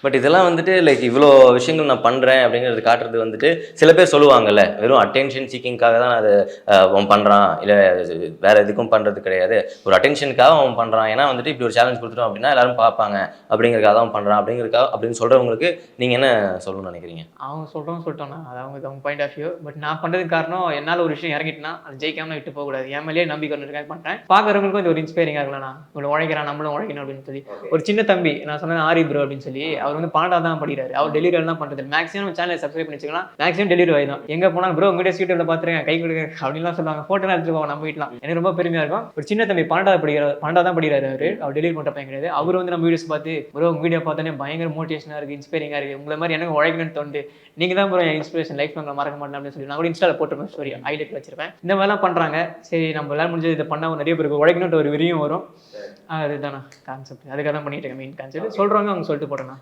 But இதெல்லாம் வந்துட்டு like இவ்வளோ விஷயங்கள் நான் பண்ணுறேன் அப்படிங்கிறது காட்டுறது வந்துட்டு சில பேர் சொல்லுவாங்கல்ல, வெறும் அட்டென்ஷன் சீக்கிங்காக தான் அது அவன் பண்ணுறான், இல்லை வேற எதுக்கும் பண்ணுறது கிடையாது. ஒரு அட்டென்ஷனுக்காக அவன் பண்ணுறான். ஏன்னா வந்துட்டு இப்படி ஒரு சேலஞ்ச் கொடுத்துட்டோம் அப்படின்னா எல்லாரும் பார்ப்பாங்க அப்படிங்கிறதுக்காக தான் அவன் பண்ணுறான் அப்படின்னு சொல்கிறவங்களுக்கு நீங்கள் என்ன சொல்லணும்னு நினைக்கிறீங்க? அவங்க சொல்கிறோம் சொல்லிட்டோண்ணா, அது அவங்க பாயிண்ட் ஆஃப் வியூ. பட் நான் பண்ணுறதுக்கு காரணம் என்னால் ஒரு விஷயம் இறங்கிட்டுனா அது ஜெயிக்காமல் விட்டு போகக்கூடாது. என் மேலேயே நம்பிக்கை ஒன்று பண்ணுறேன். பார்க்குறவங்களுக்கும் இது ஒரு இன்ஸ்பைரிங்காக இருக்கலாம்ண்ணா. இவ்வளோ உழைக்கிறான், நம்மளும் உழைக்கணும் அப்படின்னு சொல்லி. ஒரு சின்ன தம்பி நான் சொன்னேன் ஆரி ப்ரோ அப்படின்னு சொல்லி, அவர் வந்து பாண்டா தான் படிக்கிறாரு. அவர் டெலிவரி தான் பண்ணுறது. மேக்ஸிமம் சேனலை சப்ஸ்கிரைப் பண்ணி வச்சுக்கலாம். மேக்ஸிமம் டெலிவரி ஆகி தான் எங்கே போனால் ப்ரோ உங்கள்கிட்ட யூடியூப்ல பார்த்துருங்க, கை கொடுங்க அப்படின்லாம் சொல்லுவாங்க. ஃபோட்டோலாம் எடுத்துட்டு போவாங்க நம்ம வீட்டுலாம். எனக்கு ரொம்ப பெருமையாக இருக்கும். ஒரு சின்ன தம்பி பாண்டா தான் படிக்கிறாரு. அவர் டெலிவரி பண்ணுற பையன் கிடையாது. அவர் வந்து நம்ம வீடியோஸ் பார்த்து ப்ரோ உங்கள் வீடியோ பார்த்தோன்னே பயங்கர மோட்டிவேஷனாக இருக்குது, இன்ஸ்பைரிங்காக இருக்குது, உங்களை மாதிரி எனக்கு உழைக்கணும்னு தோணுது, நீங்கள் தான் ப்ரோ என் இன்ஸ்பிரேஷன், லைஃப் நான் மறக்க மாட்டேன் அப்படின்னு சொல்லி நான் கூட இன்ஸ்டாவில் போட்டிருப்பேன், ஸ்டோரி ஹைலைட் வச்சிருப்பேன். இந்த மாதிரிலாம் பண்ணுறாங்க. சரி நம்ம எல்லாம் முடிஞ்சது இதை பண்ணால் நிறைய பேருக்கு உழைக்கணுன்ற ஒரு விரியும் வரும். அதுதானா கான்செப்ட். அதுக்காக தான் பண்ணிட்டு இருக்கேன். மெயின் கான்செப்ட் சொல்கிறவங்க அவங்க சொல்லிட்டு போகிறேன்.